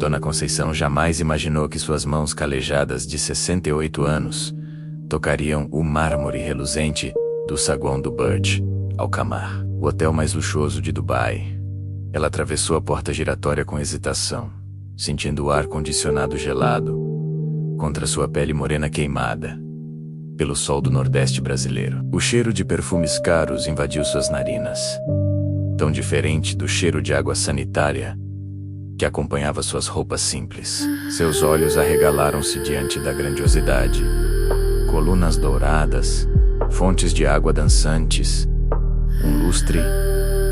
Dona Conceição jamais imaginou que suas mãos calejadas de 68 anos tocariam o mármore reluzente do saguão do Burj Al Qamar, o hotel mais luxuoso de Dubai. Ela atravessou a porta giratória com hesitação, sentindo o ar condicionado gelado contra sua pele morena queimada pelo sol do Nordeste brasileiro. O cheiro de perfumes caros invadiu suas narinas, tão diferente do cheiro de água sanitária que acompanhava suas roupas simples. Seus olhos arregalaram-se diante da grandiosidade. Colunas douradas, fontes de água dançantes, um lustre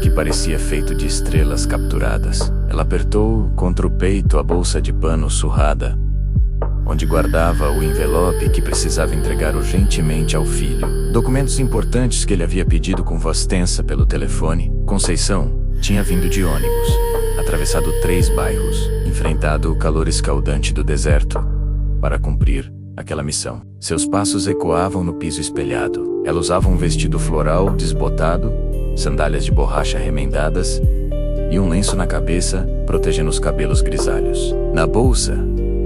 que parecia feito de estrelas capturadas. Ela apertou contra o peito a bolsa de pano surrada, onde guardava o envelope que precisava entregar urgentemente ao filho. Documentos importantes que ele havia pedido com voz tensa pelo telefone. Conceição tinha vindo de ônibus, atravessado 3 bairros, enfrentado o calor escaldante do deserto, para cumprir aquela missão. Seus passos ecoavam no piso espelhado. Ela usava um vestido floral desbotado, sandálias de borracha remendadas e um lenço na cabeça, protegendo os cabelos grisalhos. Na bolsa,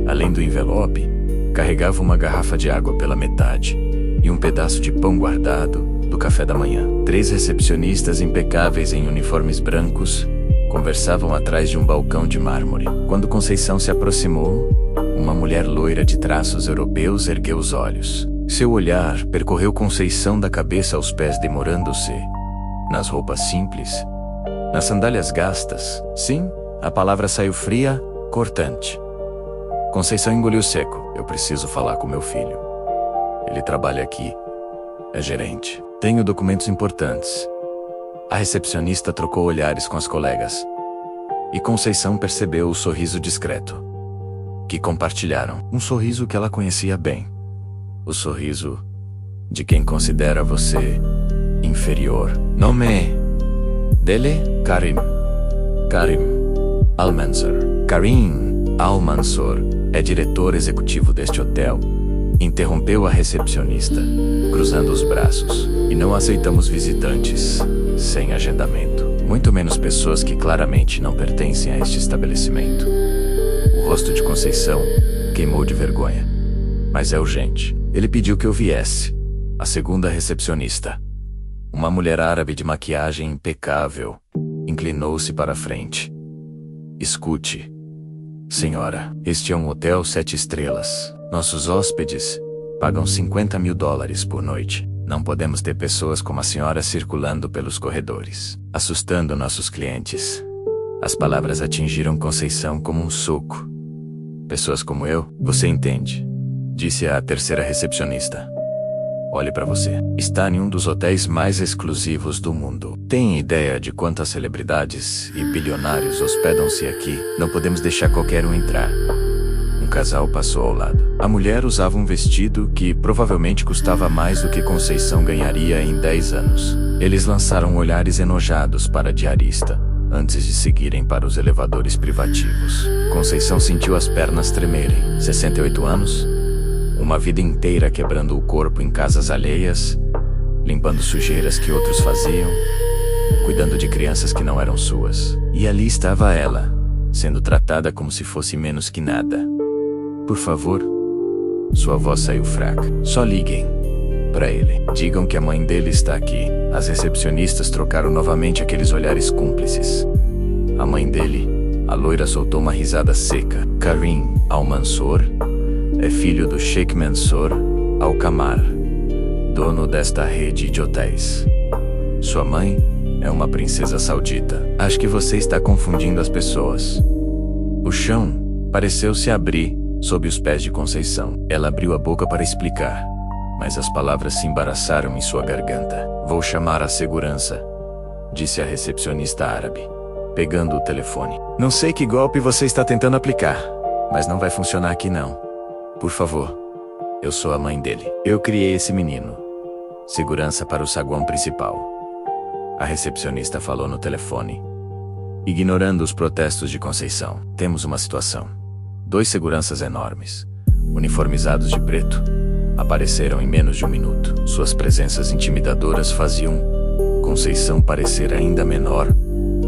além do envelope, carregava uma garrafa de água pela metade e um pedaço de pão guardado do café da manhã. 3 recepcionistas impecáveis em uniformes brancos conversavam atrás de um balcão de mármore. Quando Conceição se aproximou, uma mulher loira de traços europeus ergueu os olhos. Seu olhar percorreu Conceição da cabeça aos pés, demorando-se nas roupas simples, nas sandálias gastas. Sim, a palavra saiu fria, cortante. Conceição engoliu seco. Eu preciso falar com meu filho. Ele trabalha aqui. É gerente. Tenho documentos importantes. A recepcionista trocou olhares com as colegas, e Conceição percebeu o sorriso discreto que compartilharam. Um sorriso que ela conhecia bem. O sorriso de quem considera você inferior. Nome dele? Karim Al-Mansour. Karim Al-Mansour é diretor executivo deste hotel. Interrompeu a recepcionista, cruzando os braços. E não aceitamos visitantes sem agendamento. Muito menos pessoas que claramente não pertencem a este estabelecimento. O rosto de Conceição queimou de vergonha. Mas é urgente. Ele pediu que eu viesse. A segunda recepcionista, uma mulher árabe de maquiagem impecável, inclinou-se para a frente. Escute, senhora, este é um hotel 7 estrelas. Nossos hóspedes pagam $50 mil por noite. Não podemos ter pessoas como a senhora circulando pelos corredores, assustando nossos clientes. As palavras atingiram Conceição como um soco. Pessoas como eu, você entende, disse a terceira recepcionista. Olhe para você. Está em um dos hotéis mais exclusivos do mundo. Tem ideia de quantas celebridades e bilionários hospedam-se aqui? Não podemos deixar qualquer um entrar. Um casal passou ao lado. A mulher usava um vestido que provavelmente custava mais do que Conceição ganharia em 10 anos. Eles lançaram olhares enojados para a diarista, antes de seguirem para os elevadores privativos. Conceição sentiu as pernas tremerem. 68 anos? Uma vida inteira quebrando o corpo em casas alheias, limpando sujeiras que outros faziam, cuidando de crianças que não eram suas. E ali estava ela, sendo tratada como se fosse menos que nada. Por favor. Sua voz saiu fraca. Só liguem para ele. Digam que a mãe dele está aqui. As recepcionistas trocaram novamente aqueles olhares cúmplices. A mãe dele, a loira, soltou uma risada seca. Karim Al-Mansour é filho do Sheikh Mansour Al Qamar, dono desta rede de hotéis. Sua mãe é uma princesa saudita. Acho que você está confundindo as pessoas. O chão pareceu se abrir sob os pés de Conceição. Ela abriu a boca para explicar, mas as palavras se embaraçaram em sua garganta. Vou chamar a segurança, disse a recepcionista árabe, pegando o telefone. Não sei que golpe você está tentando aplicar, mas não vai funcionar aqui não. Por favor. Eu sou a mãe dele. Eu criei esse menino. Segurança para o saguão principal. A recepcionista falou no telefone, ignorando os protestos de Conceição. Temos uma situação. 2 seguranças enormes, uniformizados de preto, apareceram em menos de 1 minuto. Suas presenças intimidadoras faziam Conceição parecer ainda menor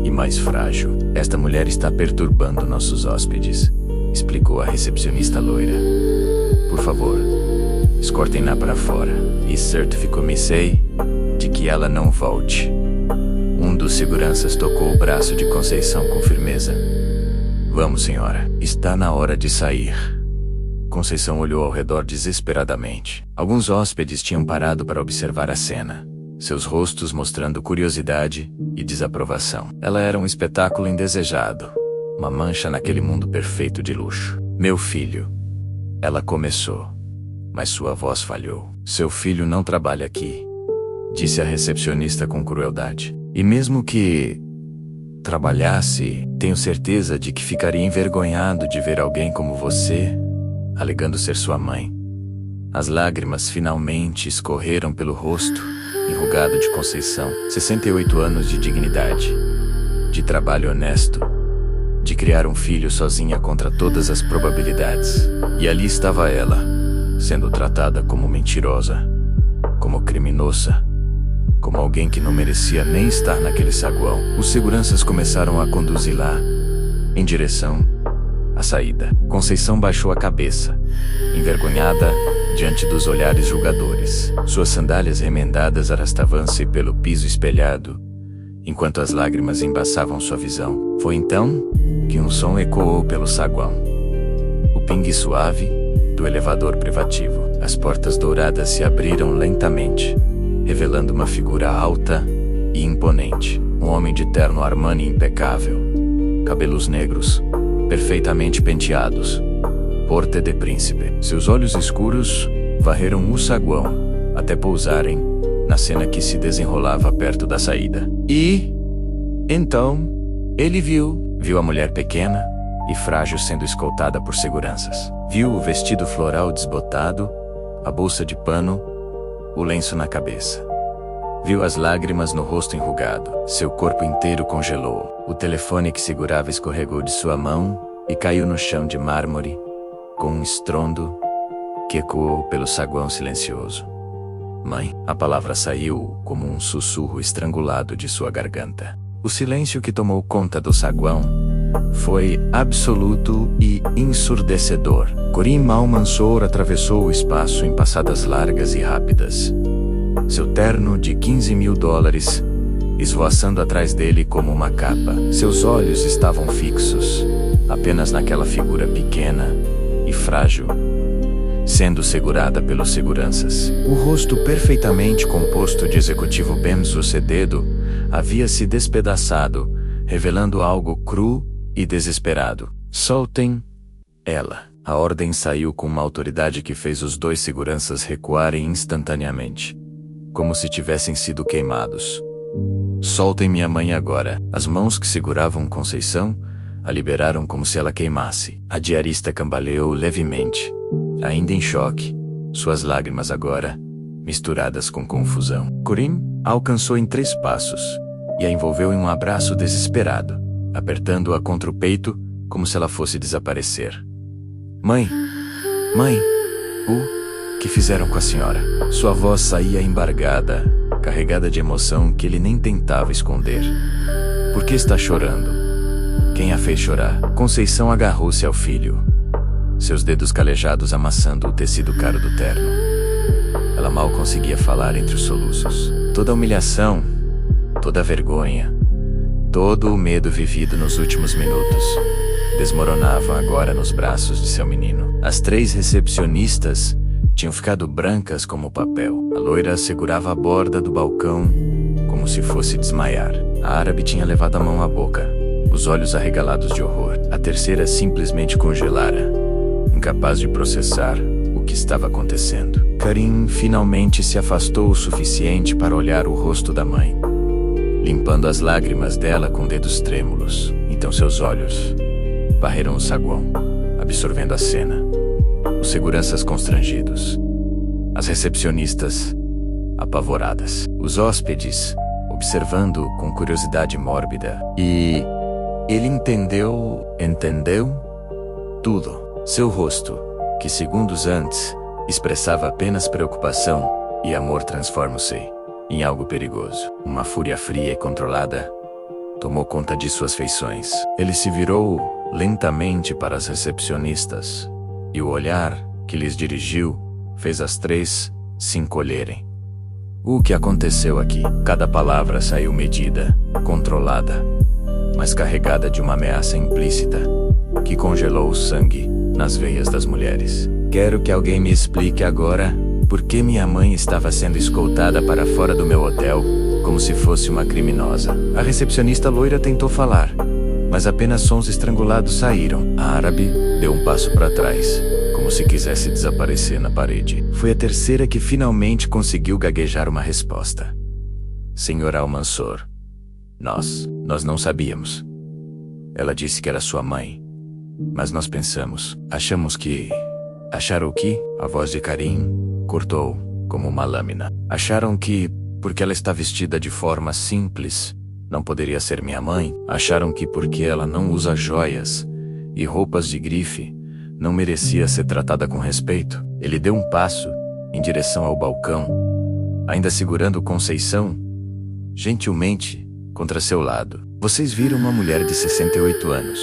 e mais frágil. Esta mulher está perturbando nossos hóspedes, explicou a recepcionista loira. Por favor, escortem-na para fora e certifico-me-sei de que ela não volte. Um dos seguranças tocou o braço de Conceição com firmeza. Vamos, senhora, está na hora de sair. Conceição olhou ao redor desesperadamente. Alguns hóspedes tinham parado para observar a cena, seus rostos mostrando curiosidade e desaprovação. Ela era um espetáculo indesejado, uma mancha naquele mundo perfeito de luxo. Meu filho, ela começou, mas sua voz falhou. Seu filho não trabalha aqui, disse a recepcionista com crueldade. E mesmo que trabalhasse, tenho certeza de que ficaria envergonhado de ver alguém como você, alegando ser sua mãe. As lágrimas finalmente escorreram pelo rosto enrugado de Conceição. 68 anos de dignidade, de trabalho honesto, de criar um filho sozinha contra todas as probabilidades. E ali estava ela, sendo tratada como mentirosa, como criminosa, como alguém que não merecia nem estar naquele saguão. Os seguranças começaram a conduzi-la em direção à saída. Conceição baixou a cabeça, envergonhada diante dos olhares julgadores. Suas sandálias remendadas arrastavam-se pelo piso espelhado, enquanto as lágrimas embaçavam sua visão. Foi então que um som ecoou pelo saguão. O pingue suave do elevador privativo. As portas douradas se abriram lentamente, revelando uma figura alta e imponente. Um homem de terno Armani impecável, cabelos negros, perfeitamente penteados, porte de príncipe. Seus olhos escuros varreram o saguão até pousarem na cena que se desenrolava perto da saída. E então ele viu a mulher pequena e frágil sendo escoltada por seguranças. Viu o vestido floral desbotado, a bolsa de pano, o lenço na cabeça. Viu as lágrimas no rosto enrugado. Seu corpo inteiro congelou. O telefone que segurava escorregou de sua mão e caiu no chão de mármore, com um estrondo que ecoou pelo saguão silencioso. Mãe, a palavra saiu como um sussurro estrangulado de sua garganta. O silêncio que tomou conta do saguão foi absoluto e ensurdecedor. Karim Al-Mansour atravessou o espaço em passadas largas e rápidas. Seu terno de $15.000 esvoaçando atrás dele como uma capa. Seus olhos estavam fixos apenas naquela figura pequena e frágil, sendo segurada pelos seguranças. O rosto perfeitamente composto de executivo bem-sucedido havia se despedaçado, revelando algo cru e desesperado. Soltem ela. A ordem saiu com uma autoridade que fez os dois seguranças recuarem instantaneamente, como se tivessem sido queimados. Soltem minha mãe agora. As mãos que seguravam Conceição a liberaram como se ela queimasse. A diarista cambaleou levemente, ainda em choque, suas lágrimas agora misturadas com confusão. Karim a alcançou em 3 passos e a envolveu em um abraço desesperado, apertando-a contra o peito como se ela fosse desaparecer. Mãe, o que fizeram com a senhora? Sua voz saía embargada, carregada de emoção que ele nem tentava esconder. Por que está chorando? Quem a fez chorar? Conceição agarrou-se ao filho, seus dedos calejados amassando o tecido caro do terno. Ela mal conseguia falar entre os soluços. Toda a humilhação, toda a vergonha, todo o medo vivido nos últimos minutos desmoronavam agora nos braços de seu menino. As 3 recepcionistas tinham ficado brancas como papel. A loira segurava a borda do balcão como se fosse desmaiar. A árabe tinha levado a mão à boca, os olhos arregalados de horror. A terceira simplesmente congelara, incapaz de processar o que estava acontecendo. Karim finalmente se afastou o suficiente para olhar o rosto da mãe, limpando as lágrimas dela com dedos trêmulos. Então seus olhos varreram o saguão, absorvendo a cena. Os seguranças constrangidos, as recepcionistas apavoradas, os hóspedes observando com curiosidade mórbida. E ele entendeu tudo. Seu rosto, que segundos antes expressava apenas preocupação e amor, transforma-se em algo perigoso. Uma fúria fria e controlada tomou conta de suas feições. Ele se virou lentamente para as recepcionistas, e o olhar que lhes dirigiu fez as três se encolherem. O que aconteceu aqui? Cada palavra saiu medida, controlada, mas carregada de uma ameaça implícita, que congelou o sangue nas veias das mulheres. Quero que alguém me explique agora por que minha mãe estava sendo escoltada para fora do meu hotel, como se fosse uma criminosa. A recepcionista loira tentou falar, mas apenas sons estrangulados saíram. A árabe deu um passo para trás, como se quisesse desaparecer na parede. Foi a terceira que finalmente conseguiu gaguejar uma resposta. Senhor Al-Mansur, nós não sabíamos. Ela disse que era sua mãe, mas nós pensamos, acharam que a voz de Karim cortou como uma lâmina. Acharam que, porque ela está vestida de forma simples, não poderia ser minha mãe. Acharam que porque ela não usa joias e roupas de grife, não merecia ser tratada com respeito. Ele deu um passo em direção ao balcão, ainda segurando Conceição gentilmente contra seu lado. Vocês viram uma mulher de 68 anos,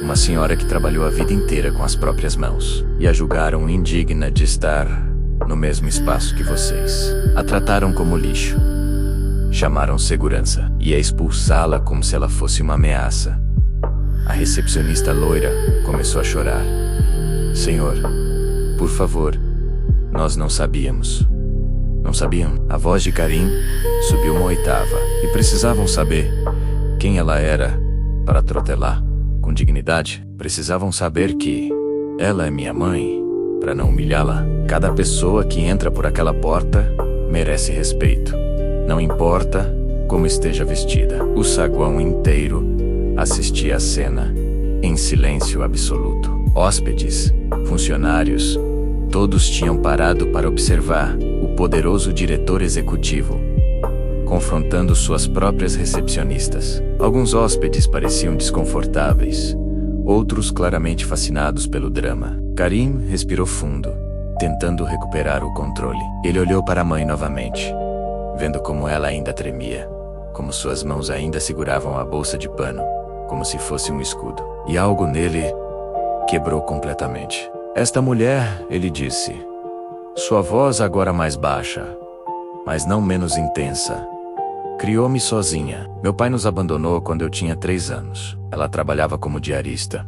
uma senhora que trabalhou a vida inteira com as próprias mãos, e a julgaram indigna de estar no mesmo espaço que vocês. A trataram como lixo, chamaram segurança e a expulsá-la como se ela fosse uma ameaça. A recepcionista loira começou a chorar. Senhor, por favor, nós não sabíamos. Não sabiam? A voz de Karim subiu uma oitava, e precisavam saber quem ela era para atropelar com dignidade. Precisavam saber que ela é minha mãe, para não humilhá-la. Cada pessoa que entra por aquela porta merece respeito, não importa como esteja vestida. O saguão inteiro assistia à cena em silêncio absoluto. Hóspedes, funcionários, todos tinham parado para observar o poderoso diretor executivo confrontando suas próprias recepcionistas. Alguns hóspedes pareciam desconfortáveis, outros claramente fascinados pelo drama. Karim respirou fundo, tentando recuperar o controle. Ele olhou para a mãe novamente, vendo como ela ainda tremia, como suas mãos ainda seguravam a bolsa de pano, como se fosse um escudo. E algo nele quebrou completamente. Esta mulher, ele disse, sua voz agora mais baixa, mas não menos intensa, criou-me sozinha. Meu pai nos abandonou quando eu tinha 3 anos. Ela trabalhava como diarista,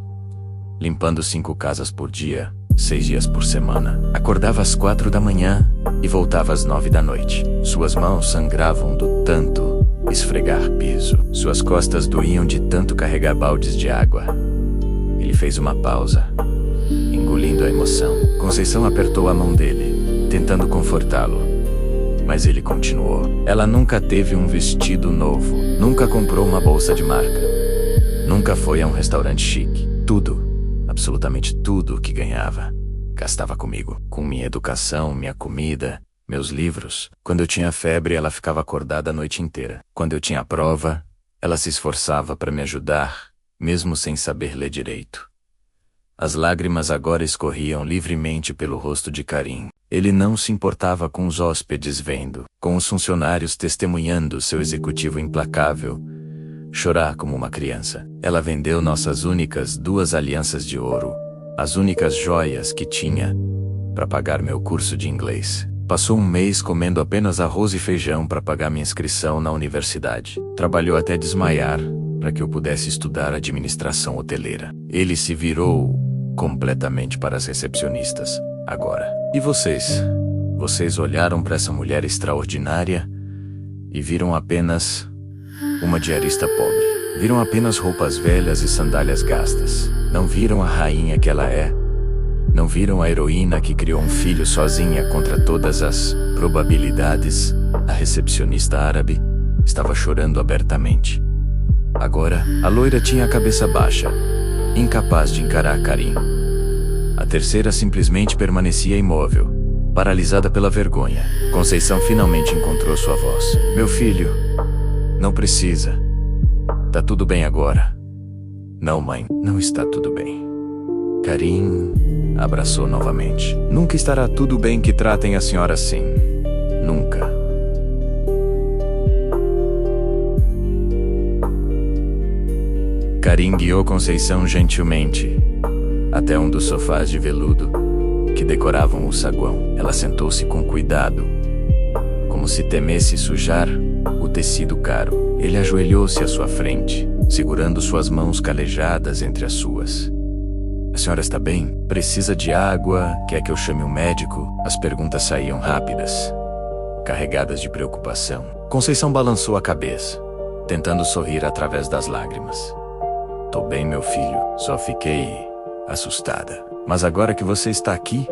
limpando 5 casas por dia, 6 dias por semana. Acordava às 4 da manhã e voltava às 9 da noite. Suas mãos sangravam do tanto esfregar piso. Suas costas doíam de tanto carregar baldes de água. Ele fez uma pausa, engolindo a emoção. Conceição apertou a mão dele, tentando confortá-lo. Mas ele continuou. Ela nunca teve um vestido novo, nunca comprou uma bolsa de marca, nunca foi a um restaurante chique. Tudo, absolutamente tudo o que ganhava, gastava comigo, com minha educação, minha comida, meus livros. Quando eu tinha febre, ela ficava acordada a noite inteira. Quando eu tinha prova, ela se esforçava para me ajudar, mesmo sem saber ler direito. As lágrimas agora escorriam livremente pelo rosto de Karim. Ele não se importava com os hóspedes vendo, com os funcionários testemunhando seu executivo implacável chorar como uma criança. Ela vendeu nossas únicas 2 alianças de ouro, as únicas joias que tinha, para pagar meu curso de inglês. Passou 1 mês comendo apenas arroz e feijão para pagar minha inscrição na universidade. Trabalhou até desmaiar para que eu pudesse estudar administração hoteleira. Ele se virou completamente para as recepcionistas. Agora. E vocês? Vocês olharam para essa mulher extraordinária e viram apenas uma diarista pobre. Viram apenas roupas velhas e sandálias gastas. Não viram a rainha que ela é. Não viram a heroína que criou um filho sozinha contra todas as probabilidades. A recepcionista árabe estava chorando abertamente. Agora, a loira tinha a cabeça baixa, incapaz de encarar Karim. A terceira simplesmente permanecia imóvel, paralisada pela vergonha. Conceição finalmente encontrou sua voz. Meu filho, não precisa. Tá tudo bem agora. Não, mãe, não está tudo bem. Karim abraçou novamente. Nunca estará tudo bem que tratem a senhora assim. Nunca. Karim guiou Conceição gentilmente até um dos sofás de veludo que decoravam o saguão. Ela sentou-se com cuidado, como se temesse sujar o tecido caro. Ele ajoelhou-se à sua frente, segurando suas mãos calejadas entre as suas. A senhora está bem? Precisa de água? Quer que eu chame um médico? As perguntas saíam rápidas, carregadas de preocupação. Conceição balançou a cabeça, tentando sorrir através das lágrimas. Tô bem, meu filho. Só fiquei assustada. Mas agora que você está aqui,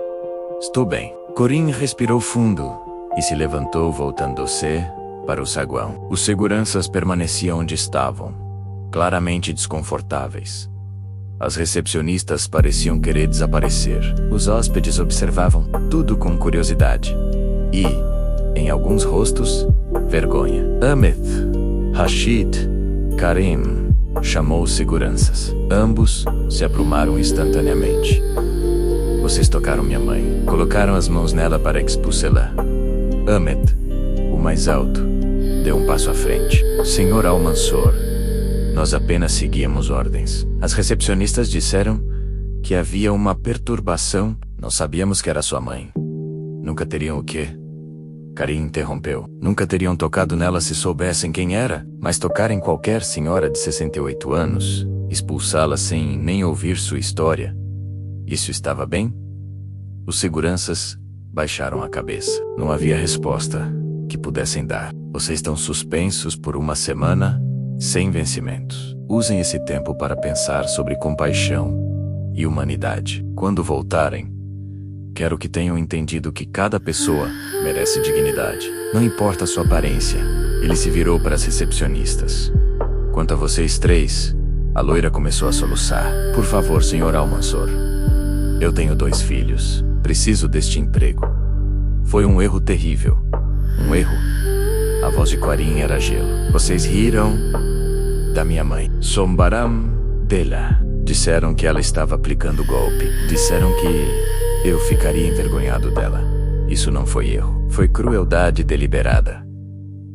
estou bem. Corinne respirou fundo e se levantou, voltando-se para o saguão. Os seguranças permaneciam onde estavam, claramente desconfortáveis. As recepcionistas pareciam querer desaparecer. Os hóspedes observavam tudo com curiosidade. E, em alguns rostos, vergonha. Amit, Rashid, Karim, chamou os seguranças. Ambos se aprumaram instantaneamente. Vocês tocaram minha mãe. Colocaram as mãos nela para expulsá-la. Amit, o mais alto, deu um passo à frente. Senhor Al-Mansor, nós apenas seguíamos ordens. As recepcionistas disseram que havia uma perturbação. Não sabíamos que era sua mãe. Nunca teriam o quê? Karim interrompeu. Nunca teriam tocado nela se soubessem quem era, mas tocar em qualquer senhora de 68 anos, expulsá-la sem nem ouvir sua história, isso estava bem? Os seguranças baixaram a cabeça. Não havia resposta que pudessem dar. Vocês estão suspensos por uma semana, sem vencimentos. Usem esse tempo para pensar sobre compaixão e humanidade. Quando voltarem, quero que tenham entendido que cada pessoa merece dignidade. Não importa a sua aparência. Ele se virou para as recepcionistas. Quanto a vocês três, a loira começou a soluçar. Por favor, senhor Al-Mansor. Eu tenho 2 filhos. Preciso deste emprego. Foi um erro terrível. Um erro. A voz de Karim era gelo. Vocês riram da minha mãe. Sombaram dela. Disseram que ela estava aplicando golpe. Disseram que eu ficaria envergonhado dela. Isso não foi erro. Foi crueldade deliberada.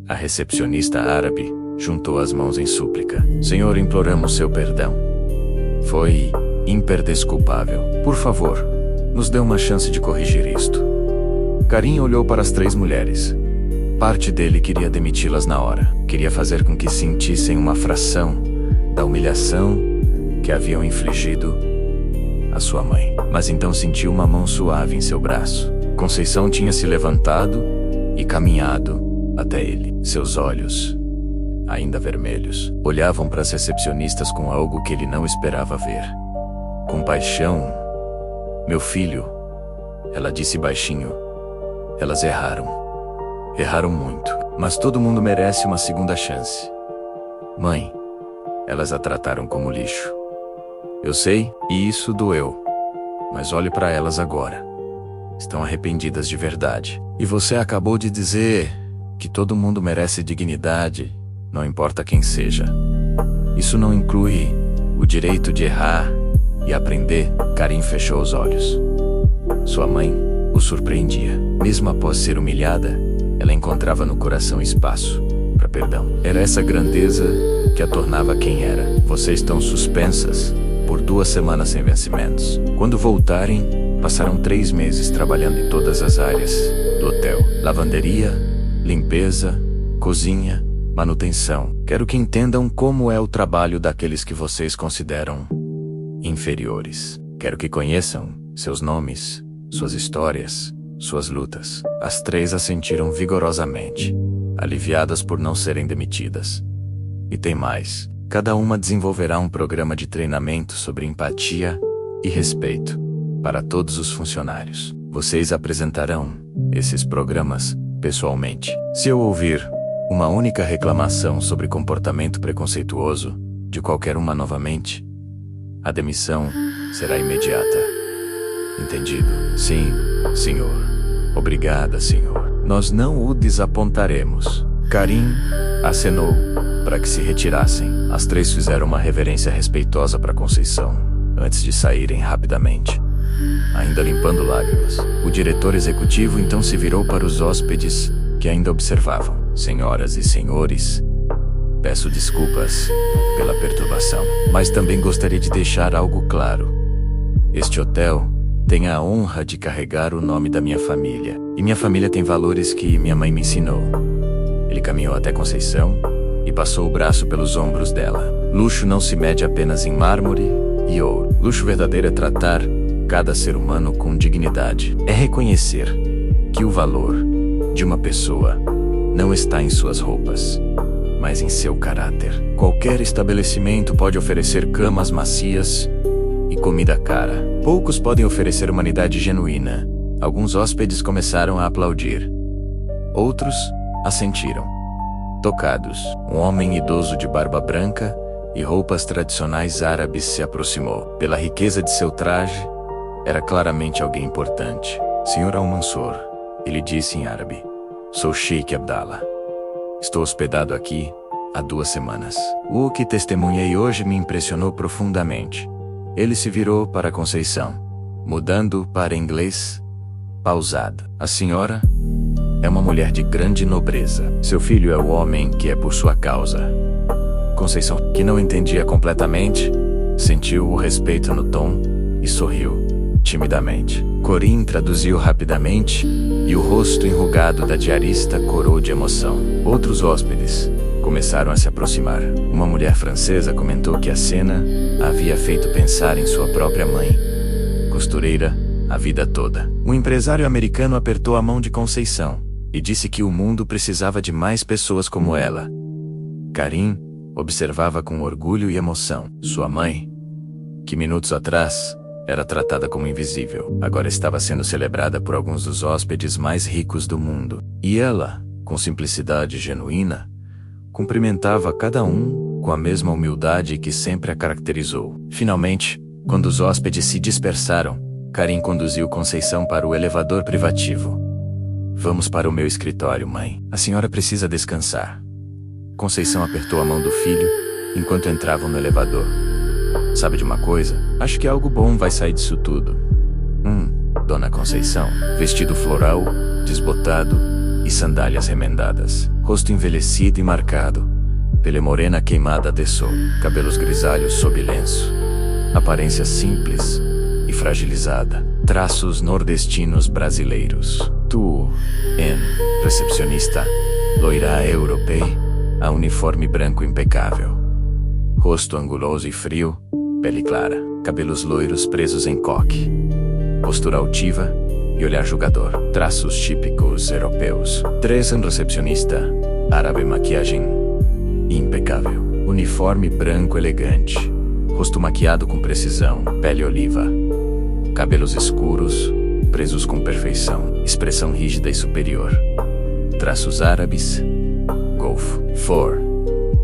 A recepcionista árabe juntou as mãos em súplica. Senhor, imploramos seu perdão. Foi imperdesculpável. Por favor, nos dê uma chance de corrigir isto. Karim olhou para as 3 mulheres. Parte dele queria demiti-las na hora. Queria fazer com que sentissem uma fração da humilhação que haviam infligido a sua mãe. Mas então sentiu uma mão suave em seu braço. Conceição tinha se levantado e caminhado até ele. Seus olhos, ainda vermelhos, olhavam para as recepcionistas com algo que ele não esperava ver. Compaixão. Meu filho, ela disse baixinho. Elas erraram. Erraram muito. Mas todo mundo merece uma segunda chance. Mãe, elas a trataram como lixo. Eu sei, e isso doeu. Mas olhe para elas agora. Estão arrependidas de verdade. E você acabou de dizer que todo mundo merece dignidade, não importa quem seja. Isso não inclui o direito de errar e aprender. Karim fechou os olhos. Sua mãe o surpreendia. Mesmo após ser humilhada, ela encontrava no coração espaço para perdão. Era essa grandeza que a tornava quem era. Vocês estão suspensas por 2 semanas sem vencimentos. Quando voltarem, passarão 3 meses trabalhando em todas as áreas do hotel. Lavanderia, limpeza, cozinha, manutenção. Quero que entendam como é o trabalho daqueles que vocês consideram inferiores. Quero que conheçam seus nomes, suas histórias, suas lutas. As 3 assentiram vigorosamente, aliviadas por não serem demitidas. E tem mais. Cada uma desenvolverá um programa de treinamento sobre empatia e respeito para todos os funcionários. Vocês apresentarão esses programas pessoalmente. Se eu ouvir uma única reclamação sobre comportamento preconceituoso de qualquer uma novamente, a demissão será imediata. Entendido? Sim, senhor. Obrigada, senhor. Nós não o desapontaremos. Karim acenou para que se retirassem. As 3 fizeram uma reverência respeitosa para Conceição, antes de saírem rapidamente, ainda limpando lágrimas. O diretor executivo então se virou para os hóspedes que ainda observavam. Senhoras e senhores, Peço desculpas pela perturbação, mas também gostaria de deixar algo claro. Este hotel tem a honra de carregar o nome da minha família, e minha família tem valores que minha mãe me ensinou. Ele caminhou até Conceição e passou o braço pelos ombros dela. Luxo não se mede apenas em mármore e ouro. Luxo verdadeiro é tratar cada ser humano com dignidade. É reconhecer que o valor de uma pessoa não está em suas roupas, mas em seu caráter. Qualquer estabelecimento pode oferecer camas macias e comida cara. Poucos podem oferecer humanidade genuína. Alguns hóspedes começaram a aplaudir. Outros assentiram, tocados. Um homem idoso de barba branca e roupas tradicionais árabes se aproximou. Pela riqueza de seu traje, era claramente alguém importante. Senhor Al-Mansur, ele disse em árabe, sou Sheikh Abdallah. Estou hospedado aqui há 2 semanas. O que testemunhei hoje me impressionou profundamente. Ele se virou para Conceição, mudando para inglês pausado. A senhora é uma mulher de grande nobreza. Seu filho é o homem que é por sua causa. Conceição, que não entendia completamente, sentiu o respeito no tom e sorriu timidamente. Corim traduziu rapidamente e o rosto enrugado da diarista corou de emoção. Outros hóspedes começaram a se aproximar. Uma mulher francesa comentou que a cena a havia feito pensar em sua própria mãe, costureira a vida toda. Um empresário americano apertou a mão de Conceição e disse que o mundo precisava de mais pessoas como ela. Karim observava com orgulho e emoção. Sua mãe, que minutos atrás era tratada como invisível, agora estava sendo celebrada por alguns dos hóspedes mais ricos do mundo. E ela, com simplicidade genuína, cumprimentava cada um com a mesma humildade que sempre a caracterizou. Finalmente, quando os hóspedes se dispersaram, Karim conduziu Conceição para o elevador privativo. Vamos para o meu escritório, mãe. A senhora precisa descansar. Conceição apertou a mão do filho enquanto entravam no elevador. Sabe de uma coisa? Acho que algo bom vai sair disso tudo. Dona Conceição, vestido floral, desbotado e sandálias remendadas. Rosto envelhecido e marcado, pele morena queimada de sol, cabelos grisalhos sob lenço. Aparência simples e fragilizada. Traços nordestinos brasileiros. Tu, recepcionista, loira europeia, a uniforme branco impecável. Rosto anguloso e frio, pele clara, cabelos loiros presos em coque. Postura altiva e olhar julgador. Traços típicos europeus. 3 recepcionista, árabe, maquiagem impecável. Uniforme branco elegante. Rosto maquiado com precisão, pele oliva. Cabelos escuros, presos com perfeição. Expressão rígida e superior. Traços árabes. Golf. 4.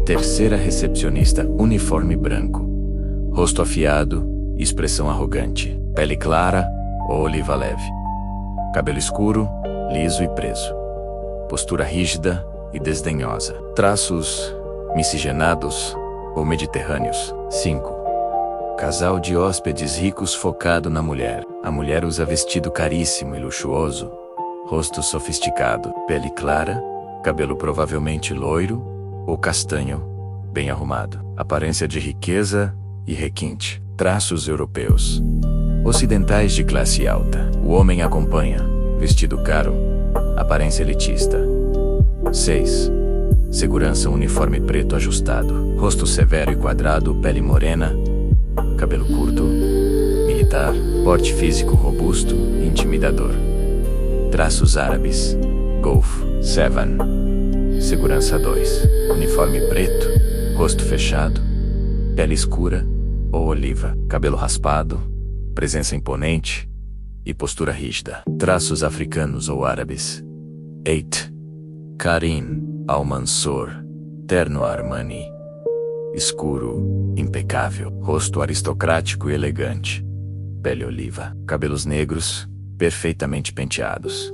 Terceira recepcionista, uniforme branco. Rosto afiado e expressão arrogante. Pele clara ou oliva leve. Cabelo escuro, liso e preso. Postura rígida e desdenhosa. Traços miscigenados ou mediterrâneos. 5. Casal de hóspedes ricos focado na mulher. A mulher usa vestido caríssimo e luxuoso. Rosto sofisticado. Pele clara. Cabelo provavelmente loiro ou castanho, bem arrumado. Aparência de riqueza e requinte. Traços europeus. Ocidentais de classe alta. O homem acompanha. Vestido caro. Aparência elitista. 6. Segurança, uniforme preto ajustado. Rosto severo e quadrado, pele morena. Cabelo curto. Militar. Porte físico robusto e intimidador. Traços árabes. Golf. 7. Segurança 2. Uniforme preto. Rosto fechado. Pele escura ou oliva. Cabelo raspado. Presença imponente e postura rígida. Traços africanos ou árabes. 8. Karim Al-Mansur. Terno Armani. Escuro, impecável. Rosto aristocrático e elegante. Pele oliva. Cabelos negros, perfeitamente penteados.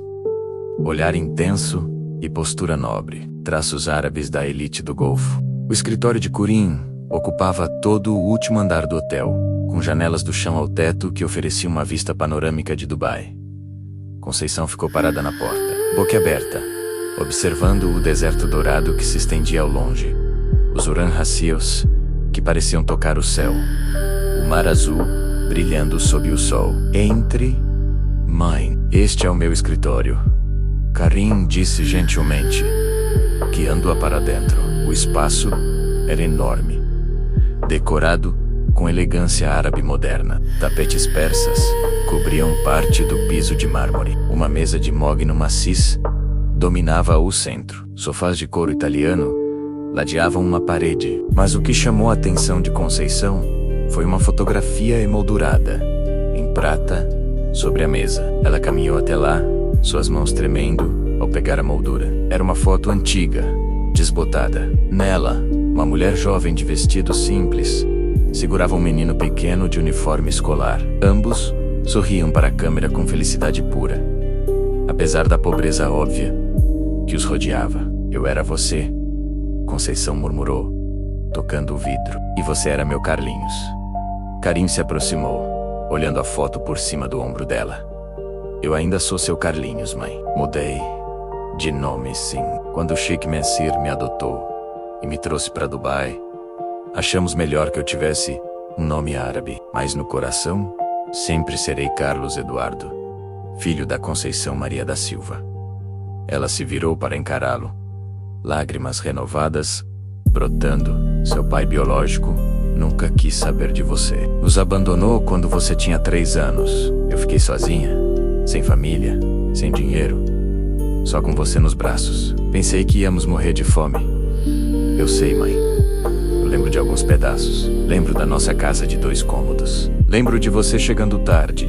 Olhar intenso e postura nobre. Traços árabes da elite do Golfo. O escritório de Karim ocupava todo o último andar do hotel, com janelas do chão ao teto que ofereciam uma vista panorâmica de Dubai. Conceição ficou parada na porta, boquiaberta, observando o deserto dourado que se estendia ao longe. os Uran-Racios, que pareciam tocar o céu. O mar azul, brilhando sob o sol. Entre... Mãe, este é o meu escritório. Karim disse gentilmente, guiando-a para dentro. O espaço era enorme, decorado com elegância árabe moderna. Tapetes persas cobriam parte do piso de mármore. Uma mesa de mogno maciço dominava o centro. Sofás de couro italiano ladeavam uma parede. Mas o que chamou a atenção de Conceição foi uma fotografia emoldurada, em prata, sobre a mesa. Ela caminhou até lá, suas mãos tremendo ao pegar a moldura. Era uma foto antiga, desbotada. Nela, uma mulher jovem de vestido simples segurava um menino pequeno de uniforme escolar. Ambos sorriam para a câmera com felicidade pura, apesar da pobreza óbvia que os rodeava. Eu era você, Conceição murmurou, tocando o vidro. E você era meu Carlinhos. Karim se aproximou, olhando a foto por cima do ombro dela. Eu ainda sou seu Carlinhos, mãe. Mudei de nome, sim. Quando o Sheikh Mansour me adotou e me trouxe para Dubai, achamos melhor que eu tivesse um nome árabe. Mas no coração, sempre serei Carlos Eduardo, filho da Conceição Maria da Silva. Ela se virou para encará-lo, lágrimas renovadas brotando. Seu pai biológico nunca quis saber de você. Nos abandonou quando você tinha 3 anos. Eu fiquei sozinha, sem família, sem dinheiro, só com você nos braços. Pensei que íamos morrer de fome. Eu sei, mãe. Eu lembro de alguns pedaços. Lembro da nossa casa de 2 cômodos. Lembro de você chegando tarde,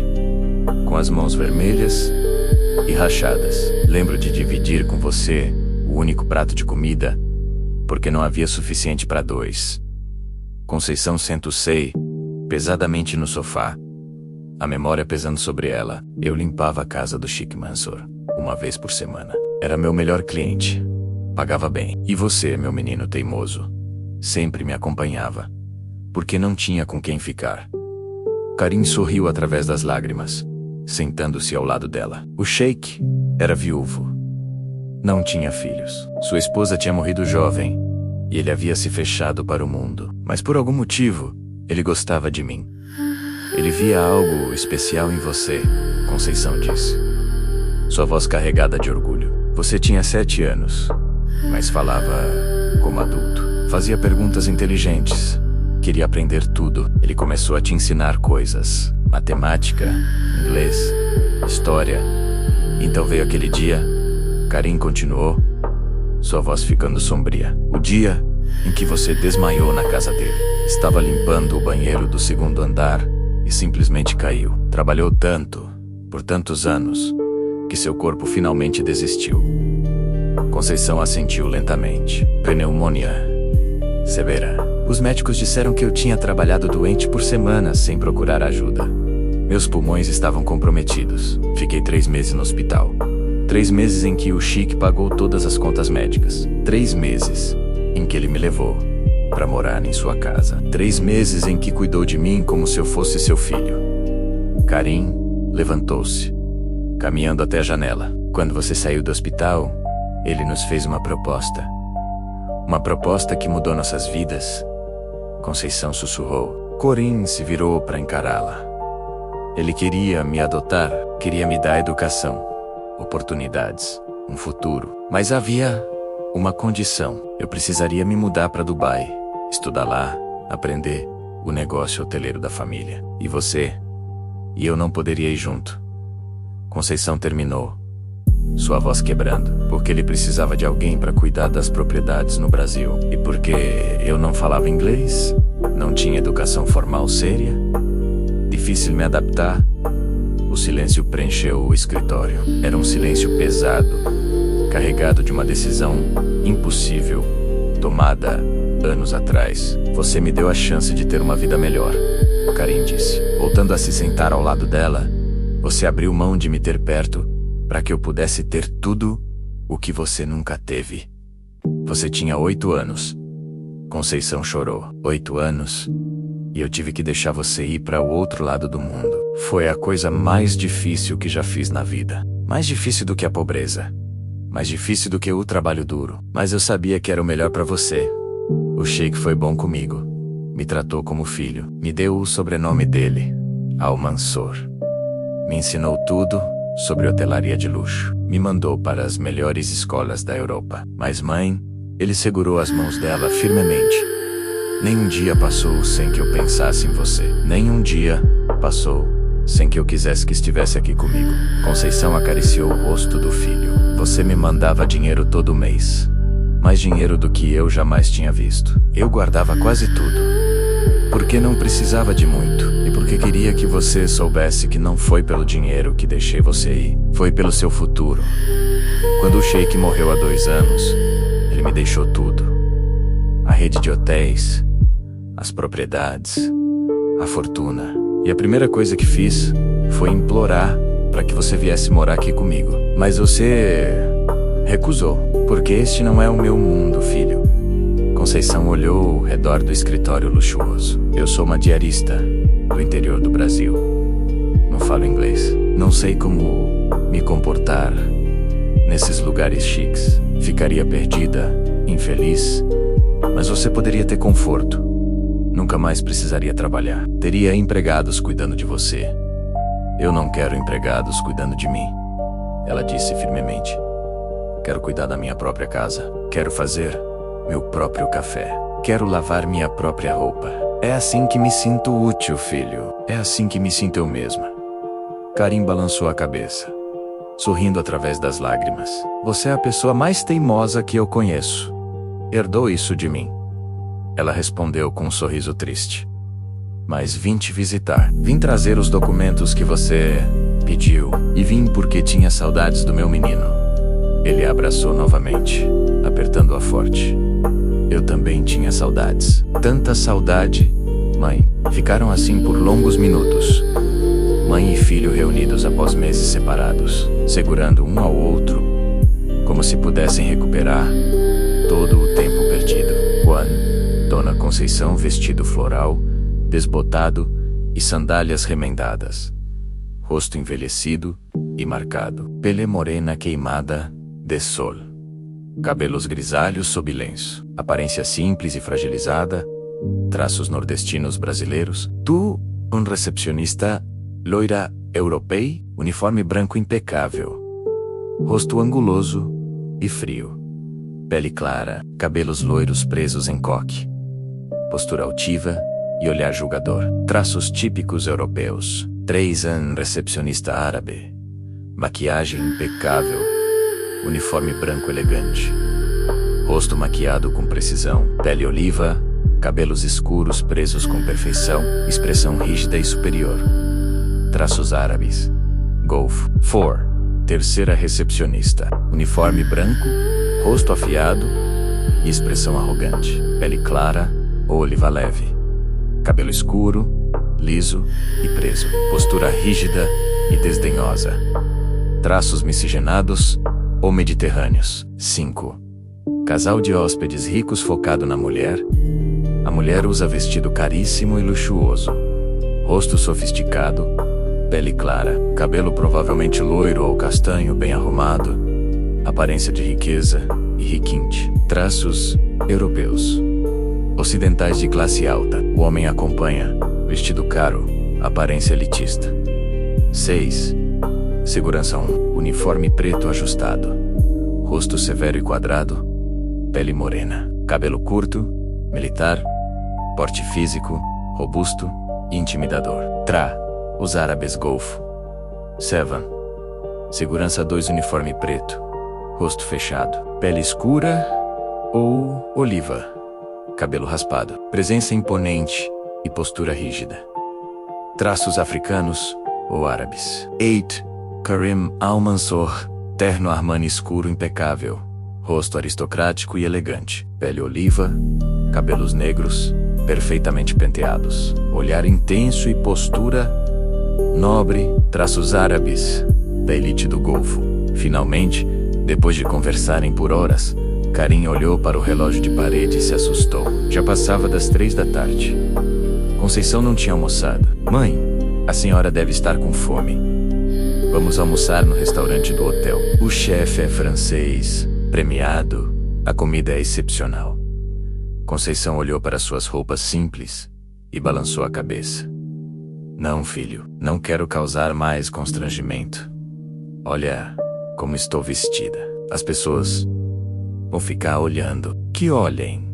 com as mãos vermelhas e rachadas. Lembro de dividir com você o único prato de comida, porque não havia suficiente para 2. Conceição sentou-se pesadamente no sofá, a memória pesando sobre ela. Eu limpava a casa do Sheikh Mansour uma vez por semana. Era meu melhor cliente. Pagava bem. E você, meu menino teimoso, sempre me acompanhava, porque não tinha com quem ficar. Karim sorriu através das lágrimas, sentando-se ao lado dela. O Sheikh era viúvo. Não tinha filhos. Sua esposa tinha morrido jovem, e ele havia se fechado para o mundo. Mas por algum motivo, ele gostava de mim. Ele via algo especial em você, Conceição disse, sua voz carregada de orgulho. Você tinha 7 anos, mas falava como adulto. Fazia perguntas inteligentes. Queria aprender tudo. Ele começou a te ensinar coisas. Matemática, inglês, história. Então veio aquele dia. Karim continuou, sua voz ficando sombria. O dia em que você desmaiou na casa dele. Estava limpando o banheiro do 2º andar e simplesmente caiu. Trabalhou tanto, por tantos anos, que seu corpo finalmente desistiu. Conceição assentiu lentamente. Pneumonia severa. Os médicos disseram que eu tinha trabalhado doente por semanas sem procurar ajuda. Meus pulmões estavam comprometidos. Fiquei 3 meses no hospital. 3 meses em que o Sheikh pagou todas as contas médicas. 3 meses em que ele me levou para morar em sua casa. 3 meses em que cuidou de mim como se eu fosse seu filho. Karim levantou-se, caminhando até a janela. Quando você saiu do hospital, ele nos fez uma proposta. Uma proposta que mudou nossas vidas. Conceição sussurrou. Karim se virou para encará-la. Ele queria me adotar, queria me dar educação, oportunidades, um futuro. Mas havia uma condição. Eu precisaria me mudar para Dubai, estudar lá, aprender o negócio hoteleiro da família. E você? E eu não poderia ir junto. Conceição terminou, sua voz quebrando, porque ele precisava de alguém para cuidar das propriedades no Brasil. E porque eu não falava inglês, não tinha educação formal séria, difícil me adaptar. O silêncio preencheu o escritório. Era um silêncio pesado, carregado de uma decisão impossível, tomada anos atrás. Você me deu a chance de ter uma vida melhor, Karim disse. Voltando a se sentar ao lado dela, você abriu mão de me ter perto para que eu pudesse ter tudo o que você nunca teve. Você tinha 8 anos. Conceição chorou. 8 anos. E eu tive que deixar você ir para o outro lado do mundo. Foi a coisa mais difícil que já fiz na vida. Mais difícil do que a pobreza. Mais difícil do que o trabalho duro. Mas eu sabia que era o melhor para você. O O Sheik foi bom comigo. Me tratou como filho. Me deu o sobrenome dele, Al-Mansur. Me ensinou tudo sobre hotelaria de luxo. Me mandou para as melhores escolas da Europa. Mas mãe, ele segurou as mãos dela firmemente. Nenhum dia passou sem que eu pensasse em você. Nenhum dia passou sem que eu quisesse que estivesse aqui comigo. Conceição acariciou o rosto do filho. Você me mandava dinheiro todo mês. Mais dinheiro do que eu jamais tinha visto. Eu guardava quase tudo. Porque não precisava de muito. E porque queria que você soubesse que não foi pelo dinheiro que deixei você ir. Foi pelo seu futuro. Quando o Sheik morreu há 2 anos, ele me deixou tudo. A rede de hotéis, as propriedades, a fortuna. E a primeira coisa que fiz foi implorar para que você viesse morar aqui comigo. Mas você recusou, porque este não é o meu mundo, filho. Conceição olhou ao redor do escritório luxuoso. Eu sou uma diarista do interior do Brasil. Não falo inglês. Não sei como me comportar nesses lugares chiques. Ficaria perdida, infeliz, mas você poderia ter conforto. Nunca mais precisaria trabalhar. Teria empregados cuidando de você. Eu não quero empregados cuidando de mim, ela disse firmemente. Quero cuidar da minha própria casa. Quero fazer meu próprio café. Quero lavar minha própria roupa. É assim que me sinto útil, filho. É assim que me sinto eu mesma. Karim balançou a cabeça, sorrindo através das lágrimas. Você é a pessoa mais teimosa que eu conheço. Herdou isso de mim. Ela respondeu com um sorriso triste. Mas vim te visitar. Vim trazer os documentos que você pediu. E vim porque tinha saudades do meu menino. Ele a abraçou novamente, apertando-a forte. Eu também tinha saudades. Tanta saudade, mãe. Ficaram assim por longos minutos. Mãe e filho reunidos após meses separados, segurando um ao outro, como se pudessem recuperar todo o tempo perdido. Juan, Dona Conceição, vestido floral, desbotado e sandálias remendadas. Rosto envelhecido e marcado. Pele morena queimada de sol. Cabelos grisalhos sob lenço. Aparência simples e fragilizada. Traços nordestinos brasileiros. Tu, um recepcionista loira europeu, uniforme branco impecável. Rosto anguloso e frio. Pele clara, cabelos loiros presos em coque. Postura altiva e olhar julgador. Traços típicos europeus. 3 anos recepcionista árabe. Maquiagem impecável. Uniforme branco elegante. Rosto maquiado com precisão. Pele oliva. Cabelos escuros presos com perfeição. Expressão rígida e superior. Traços árabes. Golfo. 4. Terceira recepcionista. Uniforme branco. Rosto afiado e expressão arrogante. Pele clara ou oliva leve. Cabelo escuro, liso e preso. Postura rígida e desdenhosa. Traços miscigenados ou mediterrâneos. 5. Casal de hóspedes ricos focado na mulher. A mulher usa vestido caríssimo e luxuoso. Rosto sofisticado. Pele clara. Cabelo provavelmente loiro ou castanho bem arrumado. Aparência de riqueza e requinte. Traços europeus. Ocidentais de classe alta. O homem acompanha. Vestido caro. Aparência elitista. 6. Segurança 1. Uniforme preto ajustado. Rosto severo e quadrado. Pele morena. Cabelo curto. Militar. Porte físico. Robusto e intimidador. Tra. Os árabes golfo. 7. Segurança 2. Uniforme preto. Rosto fechado. Pele escura ou oliva. Cabelo raspado. Presença imponente e postura rígida. Traços africanos ou árabes. 8. Karim Al-Mansur. Terno Armani escuro impecável. Rosto aristocrático e elegante. Pele oliva. Cabelos negros, perfeitamente penteados. Olhar intenso e postura nobre. Traços árabes da elite do Golfo. Finalmente, depois de conversarem por horas, Karim olhou para o relógio de parede e se assustou. Já passava das 3 da tarde. Conceição não tinha almoçado. Mãe, a senhora deve estar com fome. Vamos almoçar no restaurante do hotel. O chefe é francês, premiado. A comida é excepcional. Conceição olhou para suas roupas simples e balançou a cabeça. Não, filho, não quero causar mais constrangimento. Olha como estou vestida. As pessoas vão ficar olhando. Que olhem.